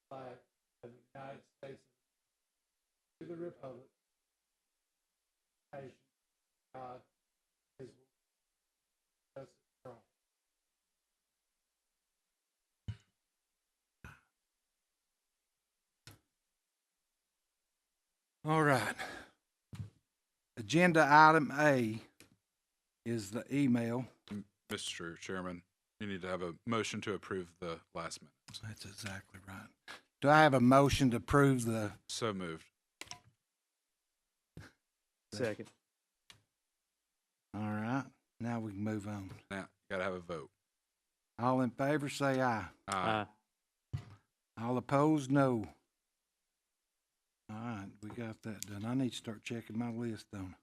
flag of the United States to the republic, nation, God, his justice for all. All right. Agenda item A is the email. Mr. Chairman, you need to have a motion to approve the last minutes. That's exactly right. Do I have a motion to approve the? So moved. Second. All right. Now we can move on. Now, you gotta have a vote. All in favor, say aye. Aye. All opposed, no. All right, we got that done. I need to start checking my list on.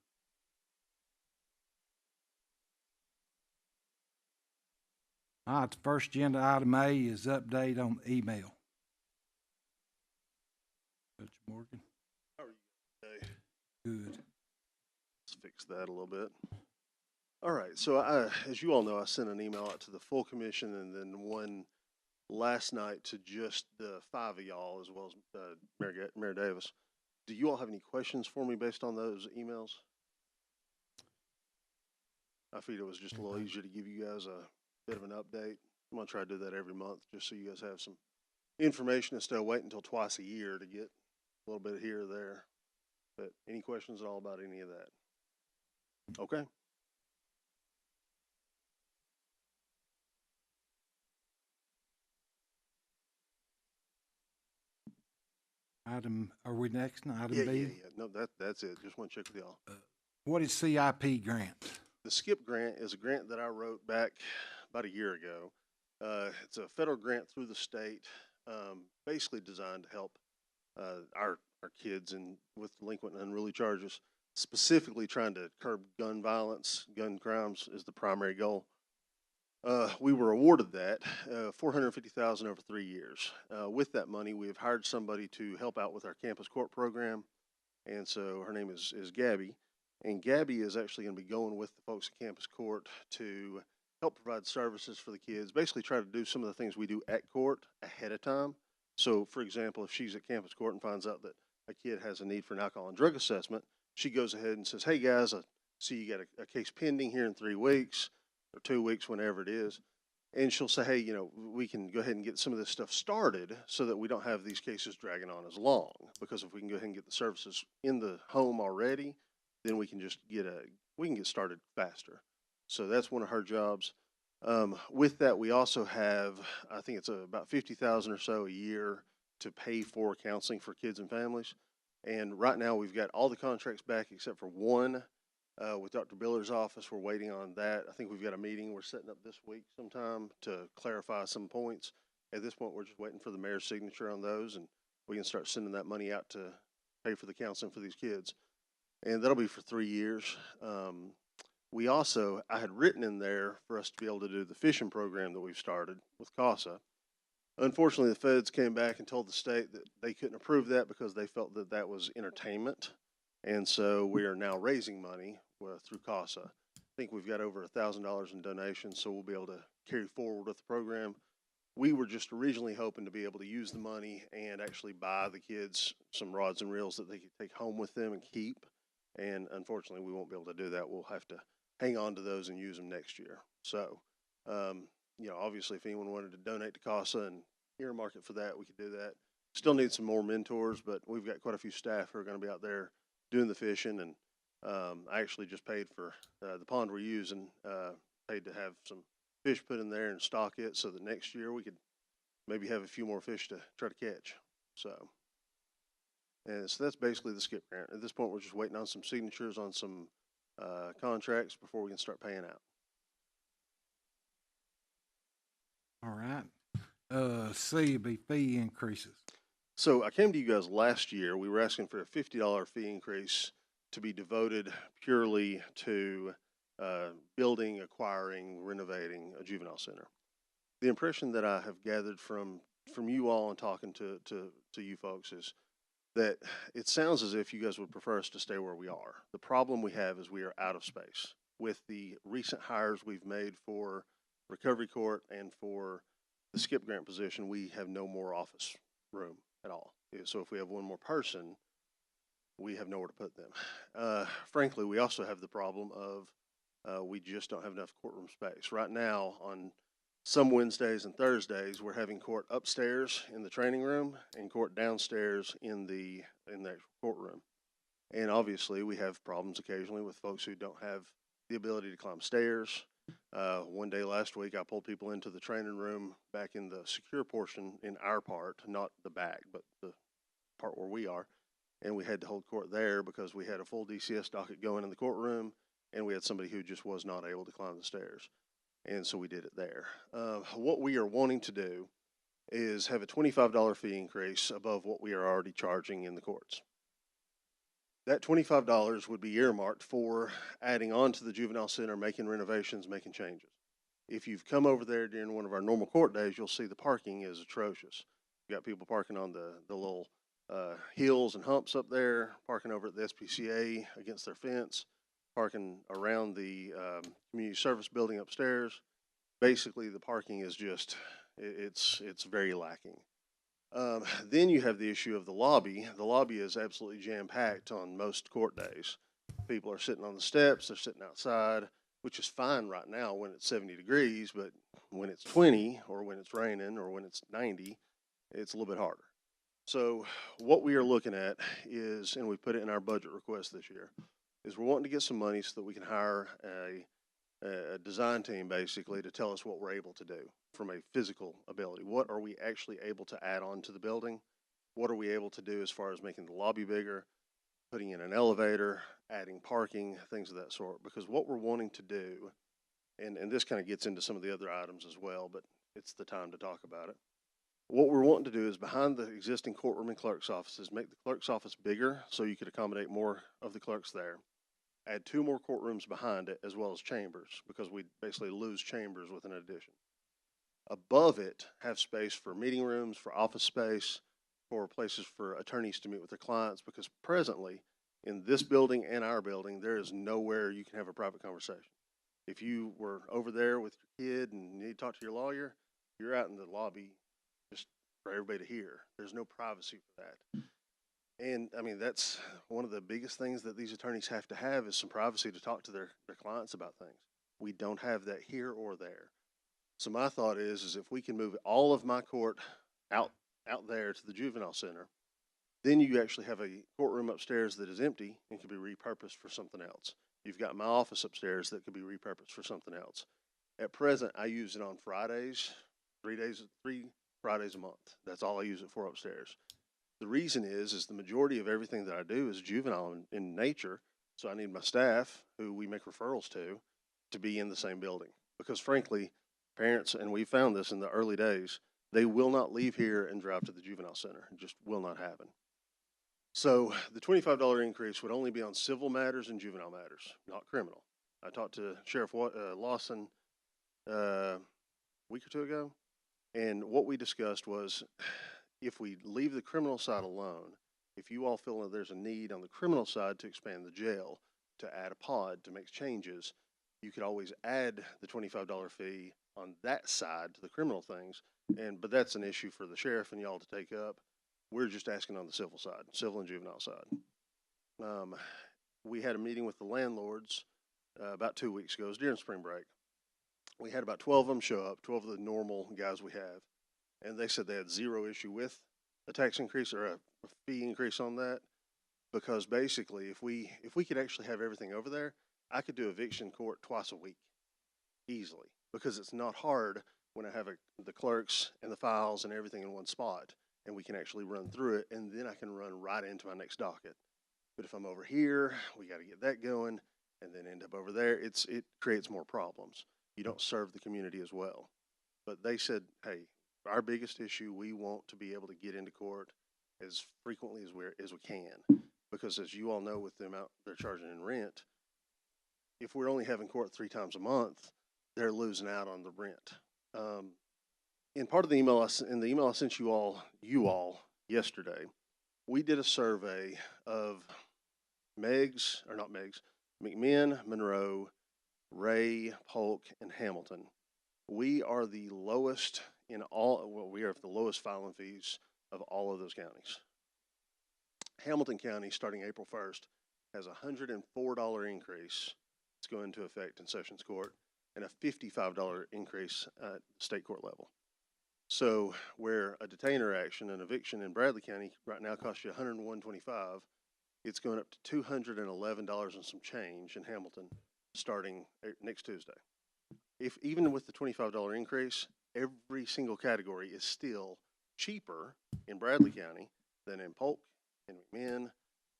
All right, the first agenda item A is update on email. Coach Morgan. How are you today? Good. Let's fix that a little bit. All right, so as you all know, I sent an email out to the full commission and then one last night to just the 5 of y'all as well as Mayor Davis. Do you all have any questions for me based on those emails? I figured it was just a little easier to give you guys a bit of an update. I'm gonna try to do that every month just so you guys have some information instead of waiting until twice a year to get a little bit here or there. But any questions at all about any of that? Okay. Are we next? Item Yeah, B? yeah. No, that's it. Just want to check with y'all. What is CIP grant? The SCIP grant is a grant that I wrote back about a year ago. It's a federal grant through the state, basically designed to help our kids and with delinquent and unruly charges, specifically trying to curb gun violence. Gun crimes is the primary goal. We were awarded that $450,000 over 3 years. With that money, we have hired somebody to help out with our campus court program, and so her name is Gabby, and Gabby is actually going to be going with the folks at campus court to help provide services for the kids. Basically, try to do some of the things we do at court ahead of time. So, for example, if she's at campus court and finds out that a kid has a need for an alcohol and drug assessment, she goes ahead and says, "Hey guys, I see you got a case pending here in 3 weeks." Or 2 weeks, whenever it is. And she'll say, hey, you know, we can go ahead and get some of this stuff started so that we don't have these cases dragging on as long. Because if we can go ahead and get the services in the home already, then we can just get started faster. So that's one of her jobs. With that, we also have, I think it's about $50,000 or so a year to pay for counseling for kids and families. And right now we've got all the contracts back except for one. With Dr. Biller's office, we're waiting on that. I think we've got a meeting we're setting up this week sometime to clarify some points. At this point, we're just waiting for the mayor's signature on those, and we can start sending that money out to pay for the counseling for these kids. And that'll be for 3 years. I had written in there for us to be able to do the fishing program that we've started with CASA. Unfortunately, the feds came back and told the state that they couldn't approve that because they felt that that was entertainment. And so we are now raising money through CASA. I think we've got over $1,000 in donations, so we'll be able to carry forward with the program. We were just originally hoping to be able to use the money and actually buy the kids some rods and reels that they could take home with them and keep. And unfortunately, we won't be able to do that. We'll have to hang on to those and use them next year. So, you know, obviously, if anyone wanted to donate to CASA and earmark it for that, we could do that. Still need some more mentors, but we've got quite a few staff who are going to be out there doing the fishing, and I actually just paid for the pond we're using, paid to have some fish put in there and stock it so that next year we could maybe have a few more fish to try to catch. So, and so that's basically the SCIP grant. At this point, we're just waiting on some signatures on some contracts before we can start paying out. All right. C would be fee increases. So I came to you guys last year. We were asking for a $50 fee increase to be devoted purely to building, acquiring, renovating a juvenile center. The impression that I have gathered from you all and talking to you folks is that it sounds as if you guys would prefer us to stay where we are. The problem we have is we are out of space. With the recent hires we've made for recovery court and for the SCIP grant position, we have no more office room at all. So if we have one more person, we have nowhere to put them. Frankly, we also have the problem of we just don't have enough courtroom space. Right now, on some Wednesdays and Thursdays, we're having court upstairs in the training room and court downstairs in the actual courtroom. And obviously, we have problems occasionally with folks who don't have the ability to climb stairs. One day last week, I pulled people into the training room back in the secure portion in our part, not the back, but the part where we are. And we had to hold court there because we had a full DCS docket going in the courtroom, and we had somebody who just was not able to climb the stairs. And so we did it there. What we are wanting to do is have a $25 fee increase above what we are already charging in the courts. That $25 would be earmarked for adding on to the juvenile center, making renovations, making changes. If you've come over there during one of our normal court days, you'll see the parking is atrocious. You got people parking on the little hills and humps up there, parking over at the SPCA against their fence, parking around the community service building upstairs. Basically, the parking is just, it's very lacking. Then you have the issue of the lobby. The lobby is absolutely jam-packed on most court days. People are sitting on the steps, they're sitting outside, which is fine right now when it's 70 degrees, but when it's 20 or when it's raining or when it's 90, it's a little bit harder. So what we are looking at is, and we put it in our budget request this year, is we're wanting to get some money so that we can hire a design team basically to tell us what we're able to do from a physical ability. What are we actually able to add on to the building? What are we able to do as far as making the lobby bigger, putting in an elevator, adding parking, things of that sort? Because what we're wanting to do, and this kind of gets into some of the other items as well, but it's the time to talk about it. What we're wanting to do is behind the existing courtroom and clerk's offices, make the clerk's office bigger so you could accommodate more of the clerks there. Add 2 more courtrooms behind it as well as chambers, because we basically lose chambers with an addition. Above it, have space for meeting rooms, for office space, for places for attorneys to meet with their clients, because presently in this building and our building, there is nowhere you can have a private conversation. If you were over there with your kid and you need to talk to your lawyer, you're out in the lobby just for everybody to hear. There's no privacy for that. And I mean, that's one of the biggest things that these attorneys have to have is some privacy to talk to their clients about things. We don't have that here or there. So my thought is if we can move all of my court out there to the juvenile center, then you actually have a courtroom upstairs that is empty and can be repurposed for something else. You've got my office upstairs that could be repurposed for something else. At present, I use it on Fridays, 3 Fridays a month. That's all I use it for upstairs. The reason is the majority of everything that I do is juvenile in nature, so I need my staff, who we make referrals to be in the same building. Because frankly, parents, and we found this in the early days, they will not leave here and drive to the juvenile center. It just will not happen. So the $25 increase would only be on civil matters and juvenile matters, not criminal. I talked to Sheriff Lawson a week or 2 ago, and what we discussed was, if we leave the criminal side alone, if you all feel that there's a need on the criminal side to expand the jail, to add a pod, to make changes, you could always add the $25 fee on that side to the criminal things. But that's an issue for the sheriff and y'all to take up. We're just asking on the civil side, civil and juvenile side. We had a meeting with the landlords about 2 weeks ago. It was during spring break. We had about 12 of them show up, 12 of the normal guys we have. And they said they had zero issue with a tax increase or a fee increase on that, because basically if we could actually have everything over there, I could do eviction court twice a week easily, because it's not hard when I have the clerks and the files and everything in one spot, and we can actually run through it, and then I can run right into my next docket. But if I'm over here, we got to get that going and then end up over there. It creates more problems. You don't serve the community as well. But they said, hey, our biggest issue, we want to be able to get into court as frequently as we can, because as you all know, with the amount they're charging in rent, if we're only having court 3 times a month, they're losing out on the rent. In part of the email, I sent you all yesterday, we did a survey of McMinn, Monroe, Ray, Polk, and Hamilton. We are the lowest we are the lowest filing fees of all of those counties. Hamilton County, starting April 1st, has a $104 increase that's going into effect in Sessions Court and a $55 increase at state court level. So where a detainer action, an eviction in Bradley County right now costs you $101.25, it's going up to $211 and some change in Hamilton starting next Tuesday. If even with the $25 increase, every single category is still cheaper in Bradley County than in Polk, in McMinn,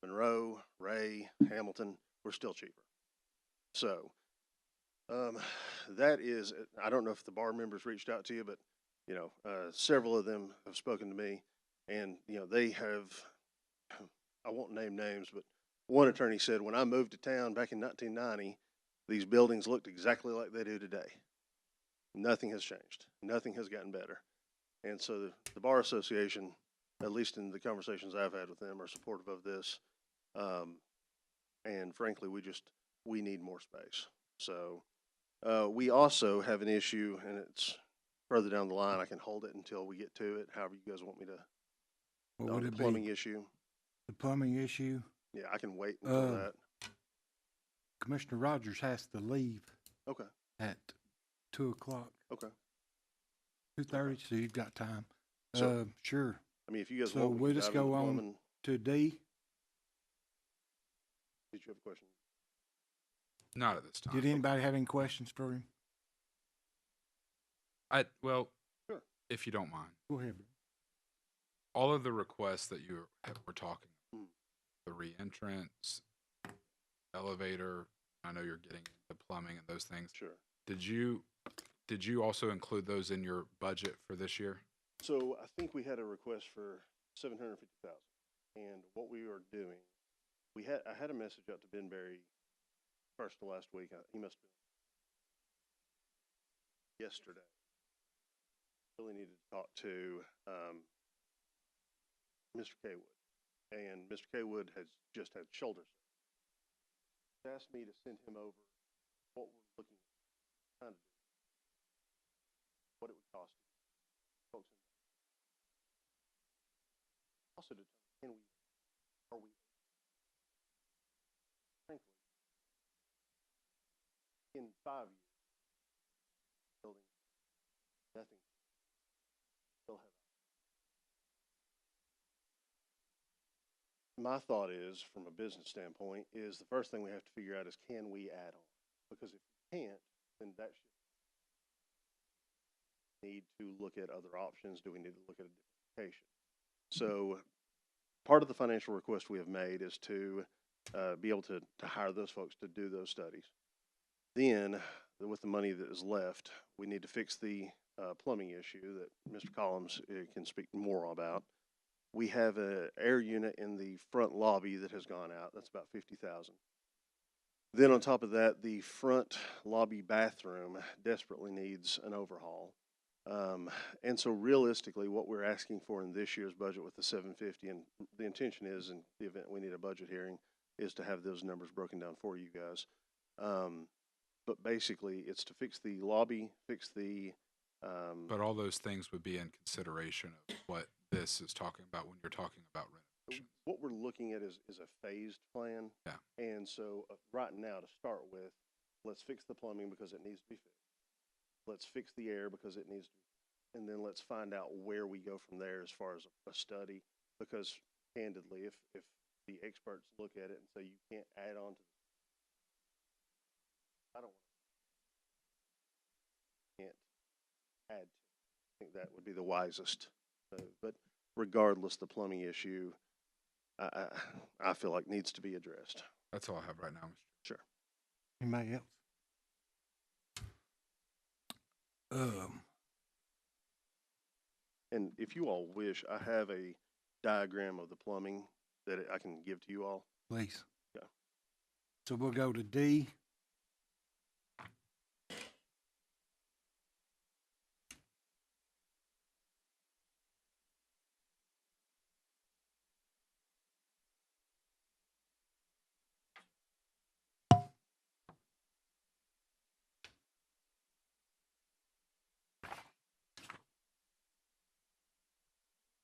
Monroe, Ray, Hamilton. We're still cheaper. So that is, I don't know if the bar members reached out to you, but you know, several of them have spoken to me, and you know, they have, I won't name names, but one attorney said, when I moved to town back in 1990, these buildings looked exactly like they do today. Nothing has changed. Nothing has gotten better. And so the Bar Association, at least in the conversations I've had with them, are supportive of this. And frankly, we need more space. So we also have an issue, and it's further down the line. I can hold it until we get to it, however you guys want me to. What would The it plumbing be? issue. The plumbing issue? Yeah, I can wait until that. Commissioner Rogers has to leave Okay. at 2 o'clock, Okay. 2:30, so you've got time. So- Sure. I mean, if you guys So want, we'll to just dive into go on plumbing. to D. Did you have a question? Not at this time. Did anybody have any questions for him? Well, Sure. if you don't mind, Go ahead. all of the requests that you were talking, Mm. the re-entrance, elevator, I know you're getting the plumbing and those things. Sure. Did you also include those in your budget for this year? So I think we had a request for $750,000, and what we are doing, I had a message out to Ben Berry first to last week. He must have been yesterday. Really needed to talk to Mr. Kaywood, and Mr. Kaywood has just had shoulder surgery. He asked me to send him over what we're looking at trying to do, what it would cost folks in also determine, are we, frankly, in 5 years, building nothing, still have. My thought is, from a business standpoint, is the first thing we have to figure out is, can we add on? Because if we can't, then that should need to look at other options. Do we need to look at a different location? So part of the financial request we have made is to be able to hire those folks to do those studies. Then, with the money that is left, we need to fix the plumbing issue that Mr. Collins can speak more about. We have an air unit in the front lobby that has gone out. That's about $50,000. Then on top of that, the front lobby bathroom desperately needs an overhaul. And so realistically, what we're asking for in this year's budget with the $750, and the intention is, in the event we need a budget hearing, is to have those numbers broken down for you guys. But basically, it's to fix the lobby, fix the. But all those things would be in consideration of what this is talking about when you're talking about renovations. What we're looking at is a phased plan. Yeah. And so right now, to start with, let's fix the plumbing because it needs to be fixed. Let's fix the air because it needs to be fixed. And then let's find out where we go from there as far as a study. Because candidly, if the experts look at it and say you can't add on to the, I don't want to, can't add to it. I think that would be the wisest. But regardless, the plumbing issue, I feel like needs to be addressed. That's all I have right now, Mr. Sure. Anybody else? And if you all wish, I have a diagram of the plumbing that I can give to you all. Please. Yeah. So we'll go to D.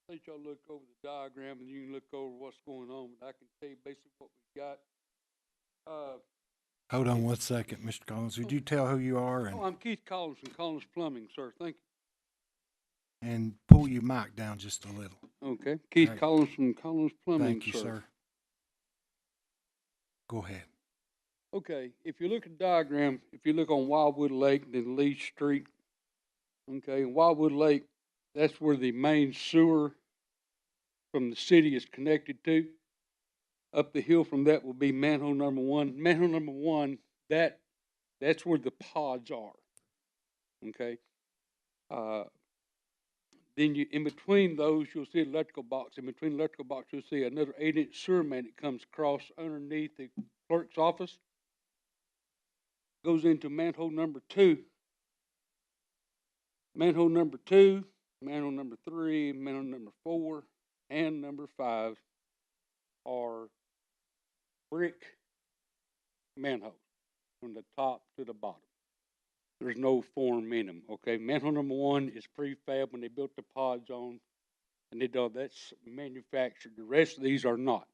let y'all look over the diagram and you can look over what's going on, but I can tell you basically what we got. Hold on 1 second, Mr. Collins. Would you tell who you are Oh, I'm Keith Collins from Collins Plumbing, sir. Thank and pull your mic down just a little? you. Okay, Keith All right. Collins from Collins Plumbing, Thank you, sir. Go ahead. Okay, if you look at the diagram, if you look on Wildwood Lake, then Lee Street, okay, Wildwood Lake, that's where the main sewer from the city is connected to. Up the hill from that will be manhole number one. Manhole number one, that's where the pods are. Okay. Then you, in between those, you'll see an electrical box. In between the electrical box, you'll see another 8-inch sewer main that comes across underneath the clerk's office. Goes into manhole number two. Manhole number two, manhole number three, manhole number 4, and number 5 are brick manholes from the top to the bottom. There's no form in them, okay? Manhole number 1 is prefab when they built the pods on, and that's manufactured. The rest of these are not.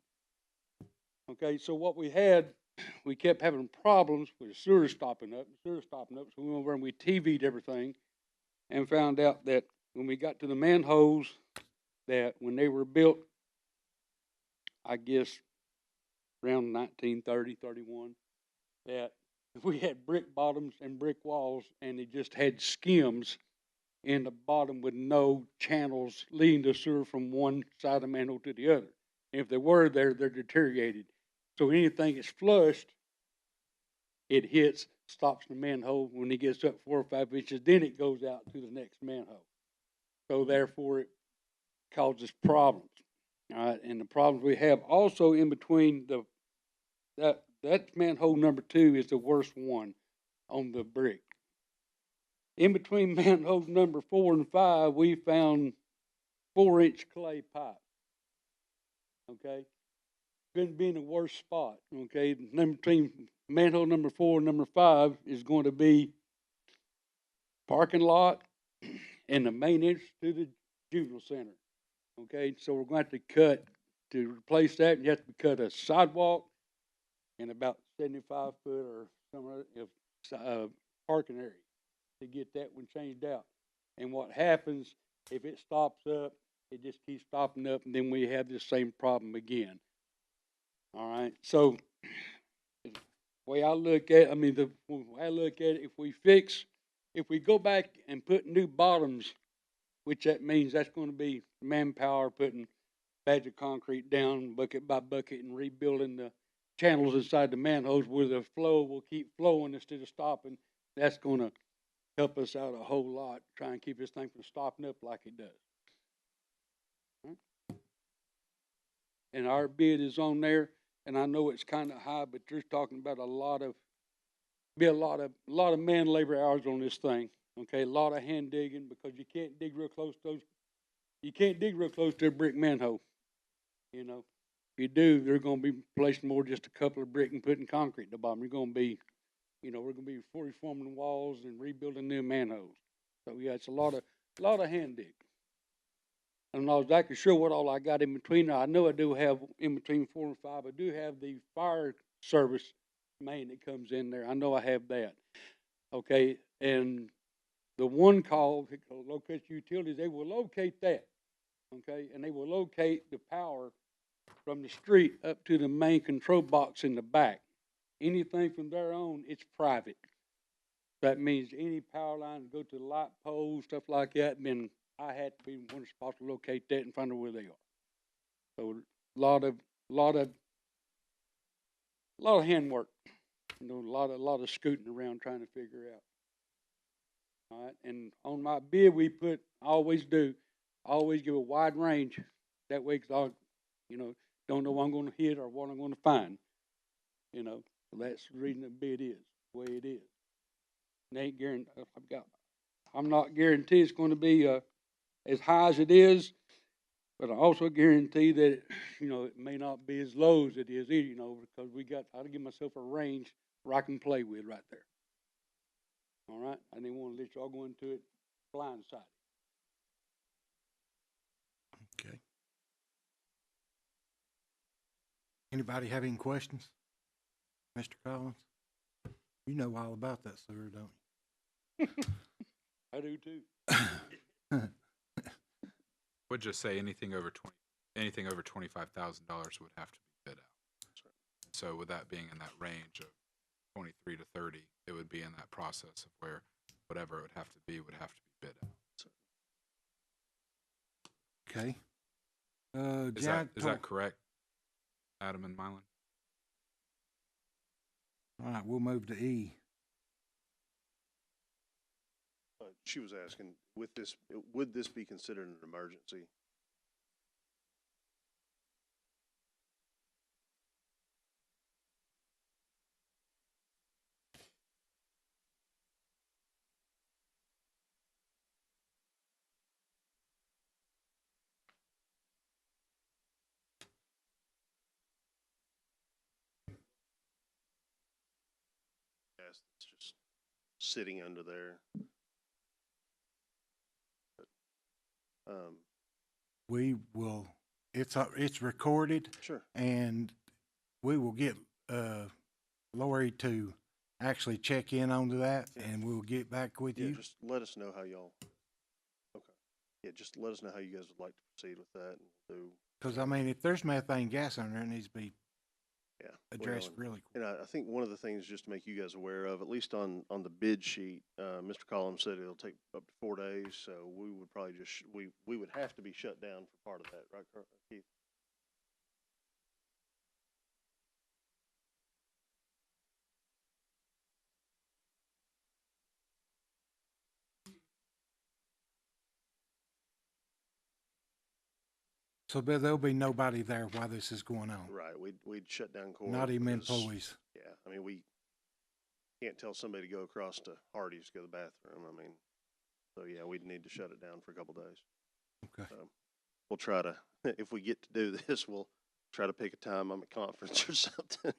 Okay, so what we had, we kept having problems with the sewer stopping up, so we went over and we TV'd everything and found out that when we got to the manholes, that when they were built, I guess around 1930, 31, that we had brick bottoms and brick walls, and it just had skims in the bottom with no channels leading the sewer from one side of the manhole to the other. And if they were there, they're deteriorated. So anything that's flushed, it hits, stops the manhole. When it gets up 4 or 5 inches, then it goes out to the next manhole. So therefore, it causes problems. All right, and the problems we have also in between that manhole number 2 is the worst one on the brick. In between manhole number 4 and 5, we found 4-inch clay pipe. Okay, couldn't be in a worse spot. Okay, between manhole number 4 and number 5 is going to be parking lot and the main entrance to the juvenile center. Okay, so we're going to replace that, you have to cut a sidewalk and about 75 foot or some of parking area to get that one changed out. And what happens, if it stops up, it just keeps stopping up, and then we have this same problem again. All right, so the way I look at it, if we go back and put new bottoms, which that means that's going to be manpower putting bags of concrete down bucket by bucket and rebuilding the channels inside the manholes where the flow will keep flowing instead of stopping. That's going to help us out a whole lot, try and keep this thing from stopping up like it does. Right? And our bid is on there, and I know it's kind of high, but you're talking about a lot of man labor hours on this thing. Okay, a lot of hand digging because you can't dig real close to a brick manhole. You know, if you do, they're going to be placing more just a couple of brick and putting concrete at the bottom. You're going to be, we're going to be reforming walls and rebuilding new manholes. So yeah, it's a lot of hand dig. I'm not exactly sure what all I got in between. I know I do have in between 4 and 5. I do have the fire service main that comes in there. I know I have that. Okay, and the one call locate utilities, they will locate that. Okay, and they will locate the power from the street up to the main control box in the back. Anything from there on, it's private. That means any power lines go to the light poles, stuff like that, then I had to be one spot to locate that and find out where they are. So a lot of handwork, a lot of scooting around trying to figure out. All right, and on my bid I always give a wide range. That way, because I, don't know what I'm going to hit or what I'm going to find. So that's the reason the bid is the way it is. And ain't guaranteed. I'm not guaranteed it's going to be as high as it is, but I also guarantee that it may not be as low as it is either. Because I'll give myself a range where I can play with right there. All right, I didn't want to let y'all go into it blindsided. Okay. Anybody have any questions? Mr. Collins? You know all about that sewer, don't I do too. you? Would just say anything over $25,000 would have to be bid out. So with that being in that range of 23 to 30, it would be in that process of where whatever it would have to be bid out. Okay. Is that correct, Adam and Mylan? All right, we'll move to E. She was asking, would this be considered an emergency? Yes, it's just sitting under there. We will, it's recorded, Sure. and we will get, Lori to actually check in onto that, Yeah. and we'll get back with Yeah, you. just let us know how y'all, okay. Yeah, just let us know how you guys would like to proceed with that and we'll do. Because, I mean, if there's methane gas on there, it needs to be Yeah. addressed well, really quick. And I think one of the things just to make you guys aware of, at least on the bid sheet, Mr. Collins said it'll take up to 4 days, so we would probably just, we would have to be shut down for part of that, right, Keith? So there'll be nobody there while this is going on, Right, we'd shut down court. not even because- employees. Yeah, I mean, we can't tell somebody to go across to Hardee's to go to the bathroom, I mean, so yeah, we'd need to shut it down for a couple days. Okay. So we'll try to, if we get to do this, we'll try to pick a time I'm at conference or something.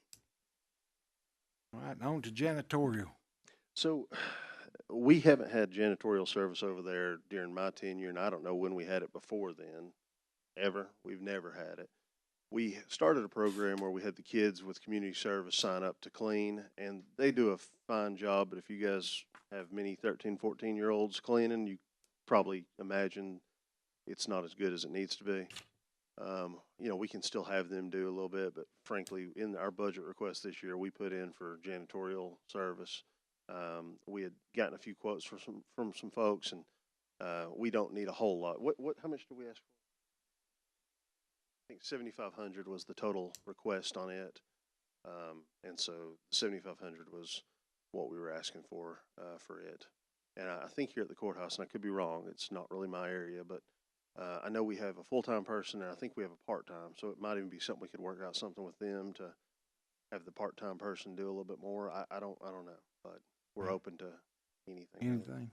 All right, on to janitorial. So we haven't had janitorial service over there during my tenure, and I don't know when we had it before then, ever. We've never had it. We started a program where we had the kids with community service sign up to clean, and they do a fine job, but if you guys have many 13, 14-year-olds cleaning, you probably imagine it's not as good as it needs to be. You know, we can still have them do a little bit, but frankly, in our budget request this year, we put in for janitorial service. We had gotten a few quotes from some folks, and we don't need a whole lot. How much do we ask for? I think 7,500 was the total request on it, and so 7,500 was what we were asking for it. And I think here at the courthouse, and I could be wrong, it's not really my area, but I know we have a full-time person, and I think we have a part-time, so it might even be something we could work out something with them to have the part-time person do a little bit more. I don't know, but we're open to anything. Really. Anything?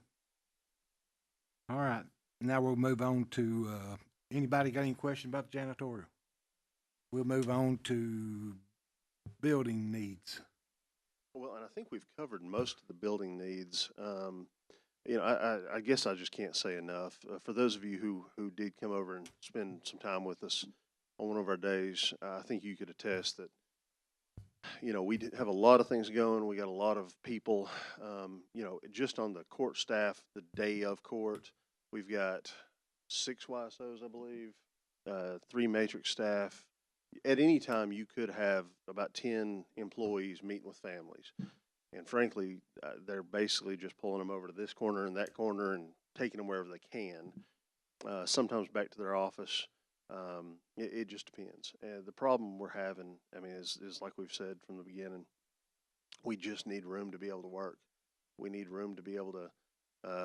All right, now we'll move on to, anybody got any question about the janitorial? We'll move on to building needs. Well, and I think we've covered most of the building needs. You know, I guess I just can't say enough. For those of you who did come over and spend some time with us on one of our days, I think you could attest that, you know, we did have a lot of things going. We got a lot of people, you know, just on the court staff, the day of court, we've got 6 YSOs, I believe, 3 matrix staff. At any time, you could have about 10 employees meeting with families. And frankly, they're basically just pulling them over to this corner and that corner and taking them wherever they can, sometimes back to their office. It just depends. And the problem we're having, I mean, is like we've said from the beginning, we just need room to be able to work. We need room to be able to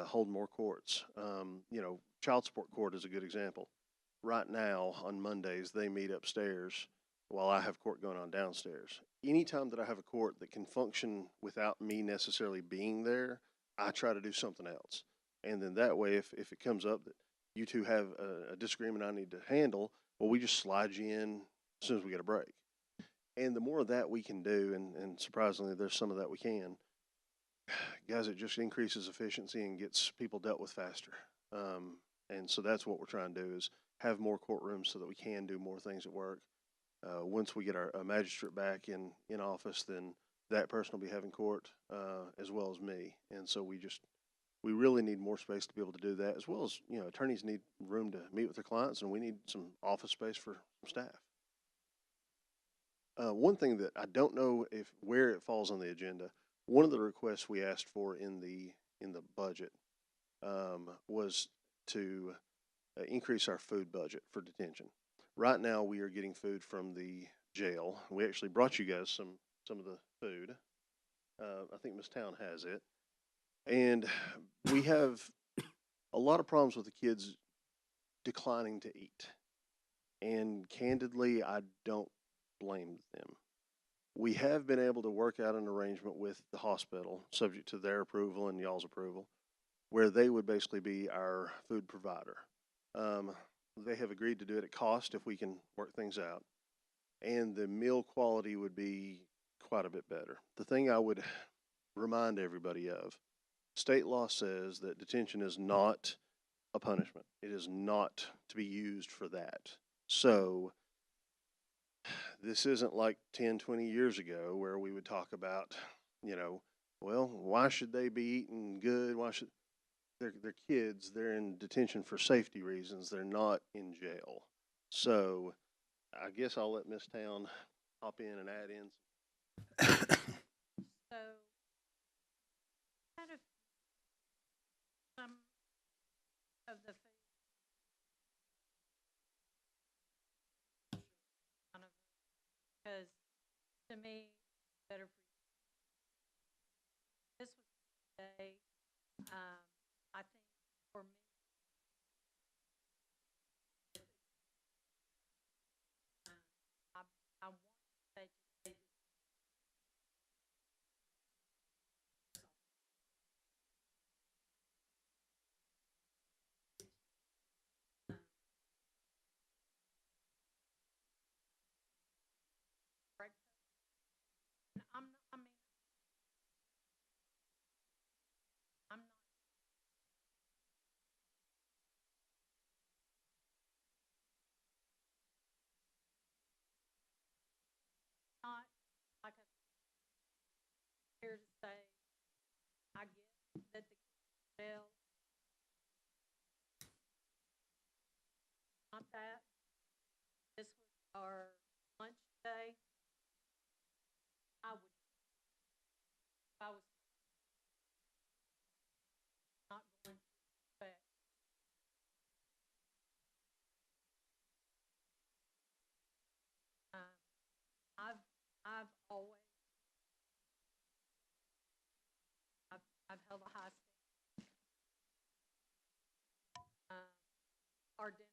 hold more courts. You know, child support court is a good example. Right now, on Mondays, they meet upstairs while I have court going on downstairs. Anytime that I have a court that can function without me necessarily being there, I try to do something else. And then that way, if it comes up that you two have a disagreement I need to handle, well, we just slide you in as soon as we get a break. And the more of that we can do, and surprisingly, there's some of that we can, guys, it just increases efficiency and gets people dealt with faster. And so that's what we're trying to do is have more courtrooms so that we can do more things at work. Once we get a magistrate back in office, then that person will be having court, as well as me. And so we really need more space to be able to do that, as well as, attorneys need room to meet with their clients, and we need some office space for some staff. One thing that I don't know where it falls on the agenda, one of the requests we asked for in the budget, was to increase our food budget for detention. Right now, we are getting food from the jail. We actually brought you guys some of the food. I think Miss Town has it. And we have a lot of problems with the kids declining to eat. And candidly, I don't blame them. We have been able to work out an arrangement with the hospital, subject to their approval and y'all's approval, where they would basically be our food provider. They have agreed to do it at cost if we can work things out. And the meal quality would be quite a bit better. The thing I would remind everybody of, state law says that detention is not a punishment. It is not to be used for that. So this isn't like 10, 20 years ago where we would talk about, well, why should they be eating good? Why should they're kids? They're in detention for safety reasons. They're not in jail. So I guess I'll let Miss Town hop in and add in. So, kind of some of the kind of, because to me, better for you. This was today. I think for me, I want to say today. I'm not, I mean, I'm not like a here to say I get that the jail not that. This was our lunch day. I would if I was not going to expect I've always I've held a high standard. Our dinner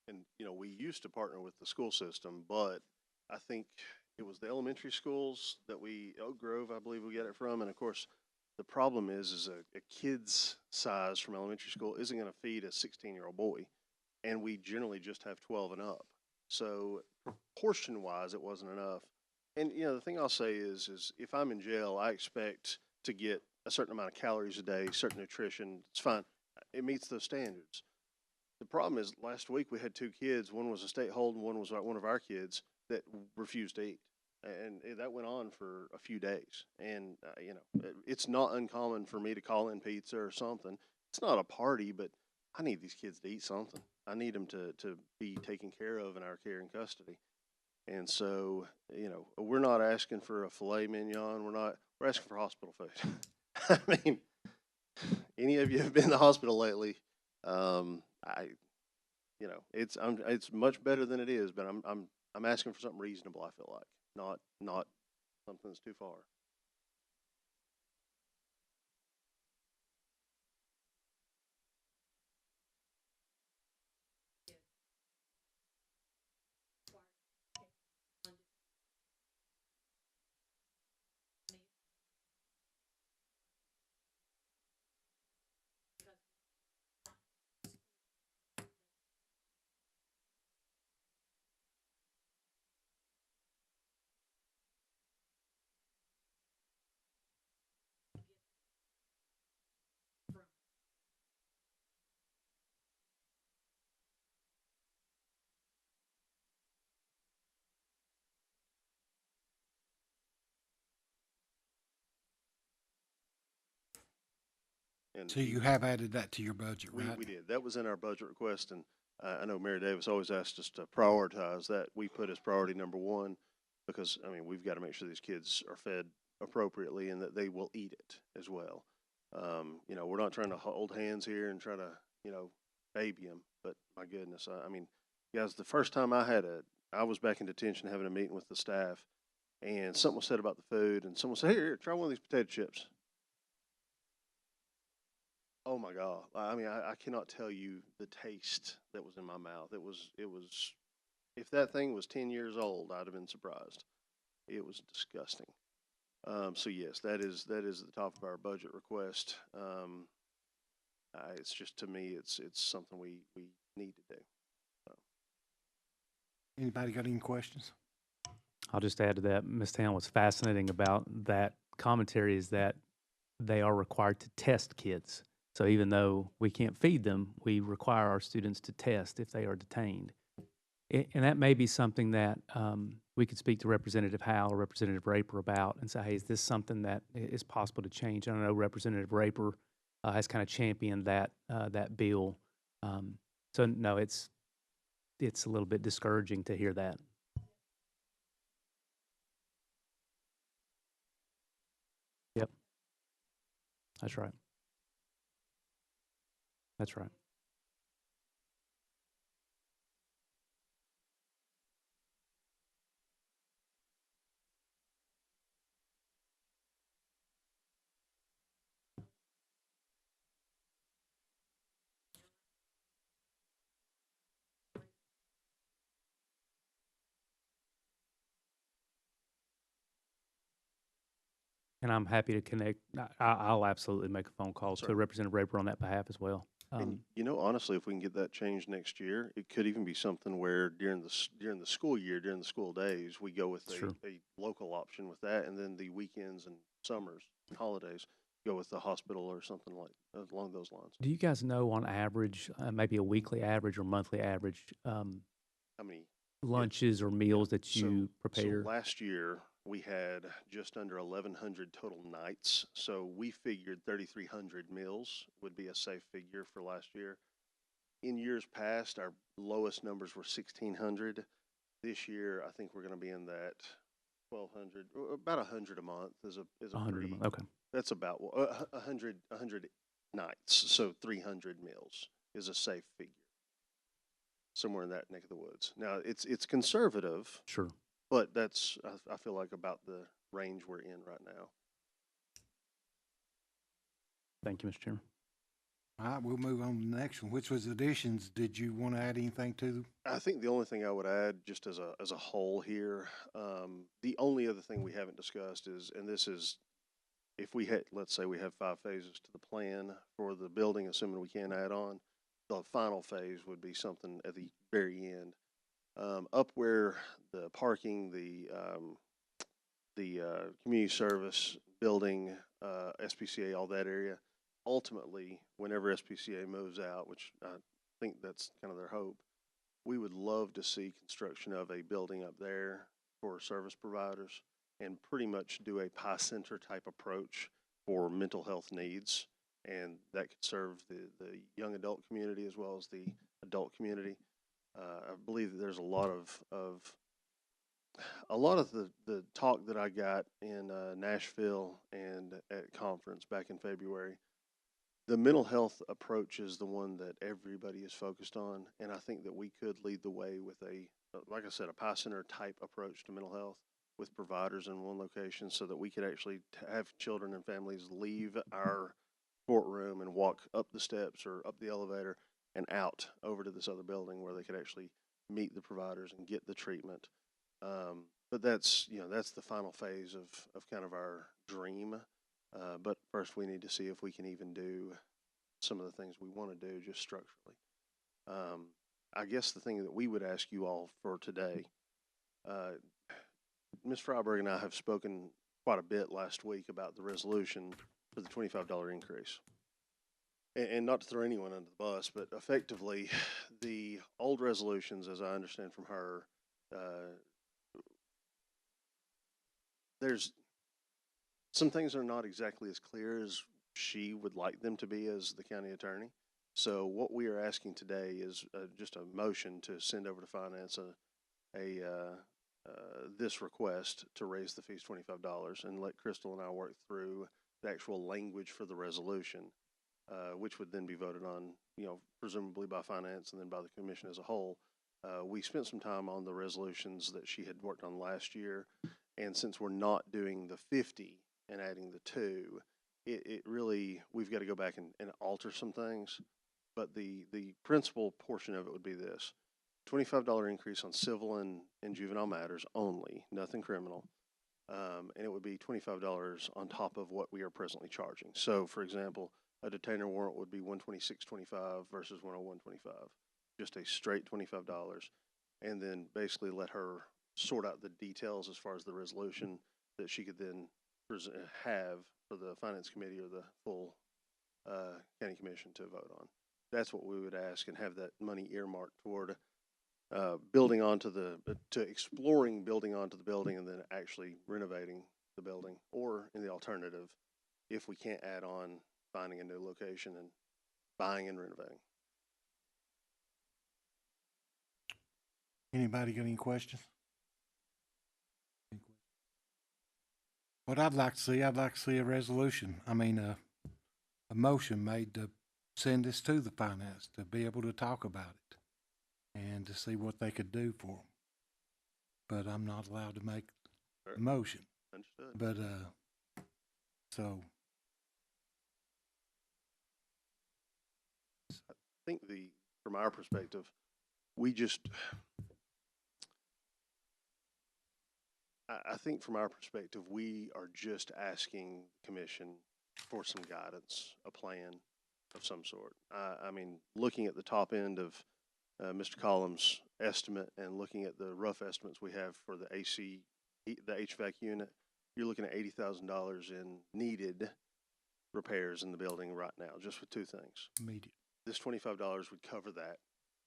and, you know, we used to partner with the school system, but I think it was the elementary schools that Oak Grove, I believe we get it from. And of course, the problem is a kid's size from elementary school isn't going to feed a 16-year-old boy. And we generally just have 12 and up. So proportion wise, it wasn't enough. And, you know, the thing I'll say is if I'm in jail, I expect to get a certain amount of calories a day, certain nutrition. It's fine. It meets those standards. The problem is last week we had two kids. One was a state hold and one was one of our kids that refused to eat. And that went on for a few days. And, you know, it's not uncommon for me to call in pizza or something. It's not a party, but I need these kids to eat something. I need them to be taken care of in our care and custody. And so, you know, we're not asking for a filet mignon. We're asking for hospital food. I mean, any of you have been to the hospital lately? You know, it's much better than it is, but I'm asking for something reasonable. I feel like not something that's too far. And So you have added that to your budget, we, right? we did. That was in our budget request, and I know Mary Davis always asked us to prioritize that. We put as priority number one because, I mean, we've got to make sure these kids are fed appropriately and that they will eat it as well. You know, we're not trying to hold hands here and try to, you know, baby them, but my goodness, I mean, guys, the first time I was back in detention having a meeting with the staff, and something was said about the food, and someone said, here, try one of these potato chips. Oh my God. I mean, I cannot tell you the taste that was in my mouth. If that thing was 10 years old, I'd have been surprised. It was disgusting. So yes, that is at the top of our budget request. It's just, to me, it's something we need to do. Anybody got any questions? I'll just add to that. Ms. Town, what's fascinating about that commentary is that they are required to test kids. So even though we can't feed them, we require our students to test if they are detained. And that may be something that we could speak to Representative Howell or Representative Raper about and say, hey, is this something that is possible to change? And I know Representative Raper has kind of championed that bill. So no, it's a little bit discouraging to hear that. Yep. That's right. That's right. And I'm happy to connect. I'll absolutely make a phone call Sure. to Representative Raper on that behalf as well. And you know, honestly, if we can get that changed next year, it could even be something where during the school year, during the school days, we go with Sure. a local option with that, and then the weekends and summers and holidays go with the hospital or something like along those lines. Do you guys know on average, maybe a weekly average or monthly average, How many lunches or meals that you prepare? So last year we had just under 1,100 total nights. So we figured 3,300 meals would be a safe figure for last year. In years past, our lowest numbers were 1,600. This year, I think we're going to be in that 1,200, about 100 a month is a 100 a pretty. month. Okay. That's about 100 nights. So 300 meals is a safe figure. Somewhere in that neck of the woods. Now it's conservative, Sure. but that's I feel like about the range we're in right now. Thank you, Mr. Chairman. All right, we'll move on to the next one, which was additions. Did you want to add anything to them? I think the only thing I would add, just as a whole here, the only other thing we haven't discussed is, and this is, if we had, let's say we have 5 phases to the plan for the building, assuming we can add on, the final phase would be something at the very end, up where the parking, the community service building, SPCA, all that area. Ultimately, whenever SPCA moves out, which I think that's kind of their hope, we would love to see construction of a building up there for service providers and pretty much do a PI center type approach for mental health needs. And that could serve the young adult community as well as the adult community. I believe that there's a lot of the talk that I got in Nashville and at conference back in February. The mental health approach is the one that everybody is focused on, and I think that we could lead the way with like I said, a PI center type approach to mental health with providers in one location, so that we could actually have children and families leave our courtroom and walk up the steps or up the elevator and out over to this other building where they could actually meet the providers and get the treatment. But that's the final phase of kind of our dream. But first we need to see if we can even do some of the things we want to do just structurally. I guess the thing that we would ask you all for today, Ms. Freiberg and I have spoken quite a bit last week about the resolution for the $25 increase. And not to throw anyone under the bus, but effectively the old resolutions, as I understand from her, there's some things are not exactly as clear as she would like them to be as the county attorney. So what we are asking today is just a motion to send over to finance this request to raise the fees $25 and let Crystal and I work through the actual language for the resolution, which would then be voted on, presumably by finance and then by the commission as a whole. We spent some time on the resolutions that she had worked on last year, and since we're not doing the 50 and adding the 2, it really, we've got to go back and alter some things. But the principal portion of it would be this: $25 increase on civil and juvenile matters only, nothing criminal. And it would be $25 on top of what we are presently charging. So, for example, a detainer warrant would be $126.25 versus $101.25, just a straight $25, and then basically let her sort out the details as far as the resolution that she could then have for the finance committee or the full county commission to vote on. That's what we would ask, and have that money earmarked toward building onto exploring building onto the building and then actually renovating the building, or in the alternative, if we can't add on, finding a new location and buying and renovating. Anybody got any questions? What I'd like to see a resolution. I mean, a motion made to send this to the finance to be able to talk about it and to see what they could do for them. But I'm not allowed to make the motion. Understood. But, so. I think from our perspective, I think from our perspective, we are just asking the commission for some guidance, a plan of some sort. I mean, looking at the top end of Mr. Collins' estimate and looking at the rough estimates we have for the HVAC unit, you're looking at $80,000 in needed repairs in the building right now, just with 2 things. Immediate. This $25 would cover that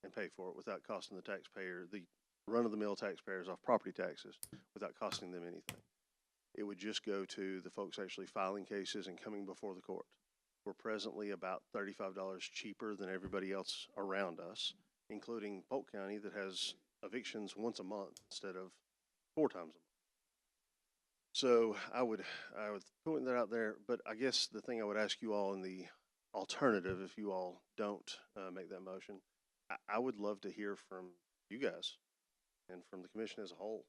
and pay for it without costing the taxpayer, the run-of-the-mill taxpayers, off property taxes, without costing them anything. It would just go to the folks actually filing cases and coming before the court. We're presently about $35 cheaper than everybody else around us, including Polk County, that has evictions once a month instead of 4 times a month. So I would point that out there, but I guess the thing I would ask you all in the alternative, if you all don't make that motion, I would love to hear from you guys and from the commission as a whole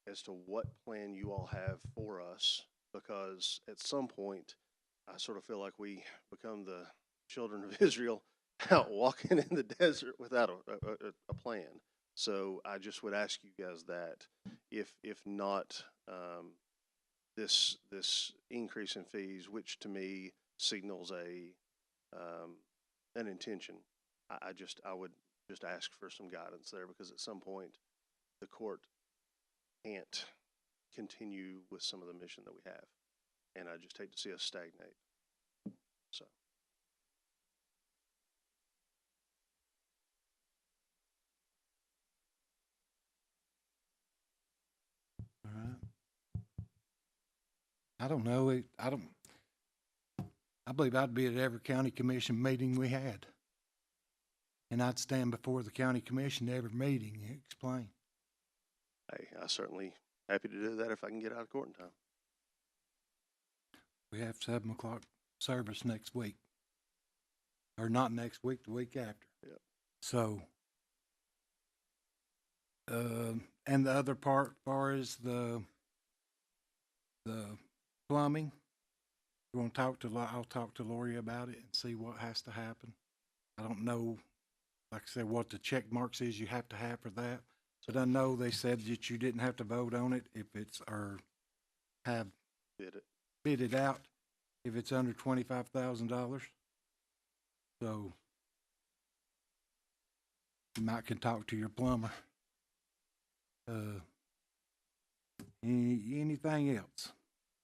as to what plan you all have for us, because at some point I sort of feel like we become the children of Israel out walking in the desert without a plan. So I just would ask you guys that if not, this increase in fees, which to me signals an intention. I would just ask for some guidance there, because at some point the court can't continue with some of the mission that we have, and I just hate to see us stagnate. So. All right. I don't know. I believe I'd be at every county commission meeting we had. And I'd stand before the county commission every meeting and explain. Hey, I certainly happy to do that if I can get out of court in time. We have 7 o'clock service next week. Or not next week, the week after. Yep. So, and the other part, far as the plumbing, we're gonna I'll talk to Lori about it and see what has to happen. I don't know, like I said, what the check marks is you have to have for that. But I know they said that you didn't have to vote on it if it's, or have bid it out if it's under $25,000. So you might can talk to your plumber. Anything else?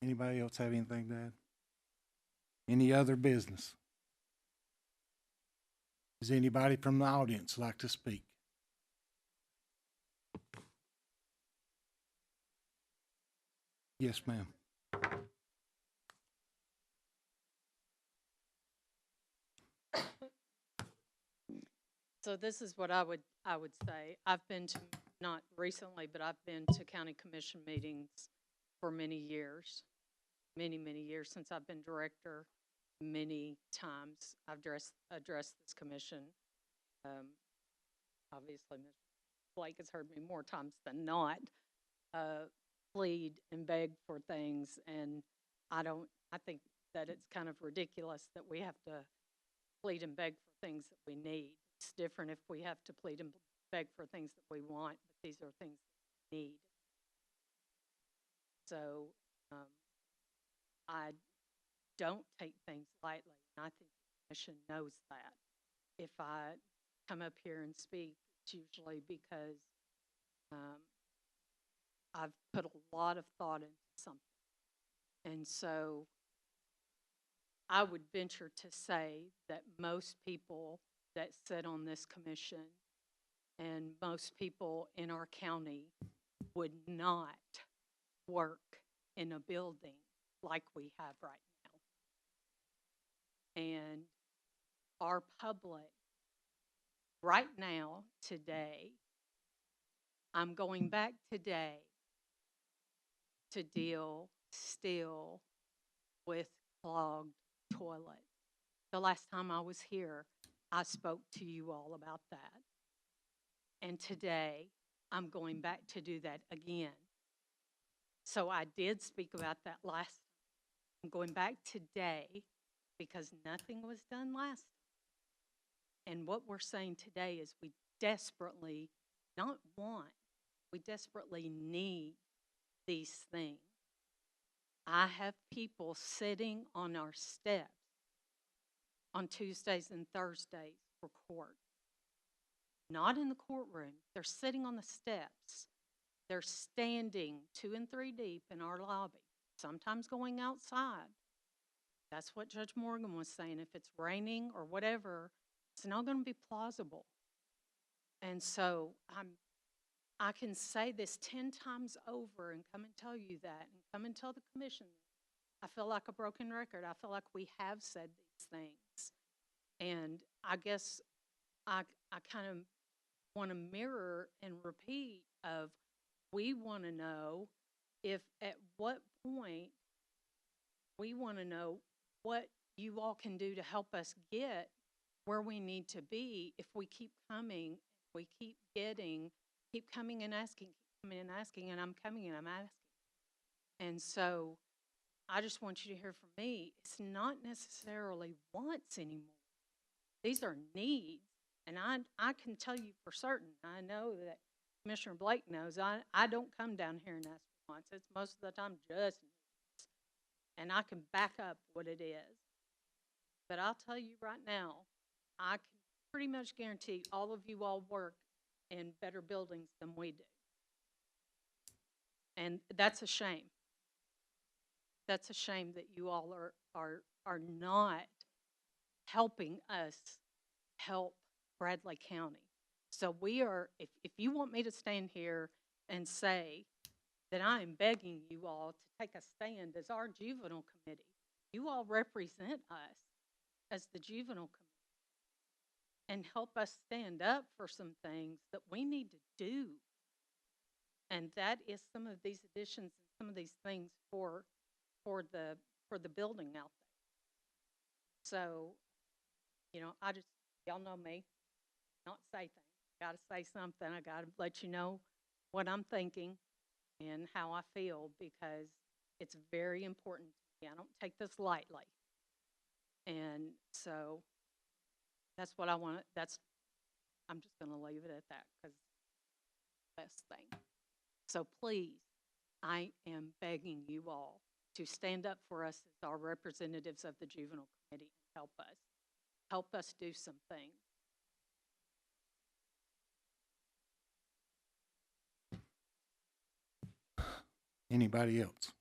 Anybody else have anything to add? Any other business? Does anybody from the audience like to speak? Yes, ma'am. So this is what I would say. I've been to, not recently, but I've been to county commission meetings for many years, many years since I've been director. Many times I've addressed this commission. Obviously, Mr. Blake has heard me more times than not plead and beg for things, and I think that it's kind of ridiculous that we have to plead and beg for things that we need. It's different if we have to plead and beg for things that we want, but these are things that we need. So I don't take things lightly, and I think the commission knows that. If I come up here and speak, it's usually because I've put a lot of thought into something. And so I would venture to say that most people that sit on this commission and most people in our county would not work in a building like we have right now. And our public, right now, today, I'm going back today to deal still with clogged toilets. The last time I was here, I spoke to you all about that. And today, I'm going back to do that again. So I did speak about that last time. I'm going back today because nothing was done last time. And what we're saying today is we desperately, not want, we desperately need these things. I have people sitting on our steps on Tuesdays and Thursdays for court. Not in the courtroom. They're sitting on the steps. They're standing 2 and 3 deep in our lobby, sometimes going outside. That's what Judge Morgan was saying. If it's raining or whatever, it's not going to be plausible. And so I can say this 10 times over and come and tell you that and come and tell the commission. I feel like a broken record. I feel like we have said these things. And I guess I kind of want to mirror and repeat of we want to know if at what point we want to know what you all can do to help us get where we need to be if we keep coming, we keep coming and asking, and I'm coming and I'm asking. And so I just want you to hear from me, it's not necessarily wants anymore. These are needs, and I can tell you for certain, I know that Commissioner Blake knows, I don't come down here and ask for wants. It's most of the time just needs, and I can back up what it is. But I'll tell you right now, I can pretty much guarantee all of you all work in better buildings than we do. And that's a shame. That's a shame that you all are not helping us help Bradley County. So we are, if you want me to stand here and say that I am begging you all to take a stand as our juvenile committee, you all represent us as the juvenile committee and help us stand up for some things that we need to do. And that is some of these additions and some of these things for the building out there. So, you know, y'all know me, not say things. Gotta say something. I gotta let you know what I'm thinking and how I feel, because it's very important to me. I don't take this lightly. And so that's what I want. I'm just gonna leave it at that, because best thing. So please, I am begging you all to stand up for us as our representatives of the juvenile committee and help us do some things. Anybody else?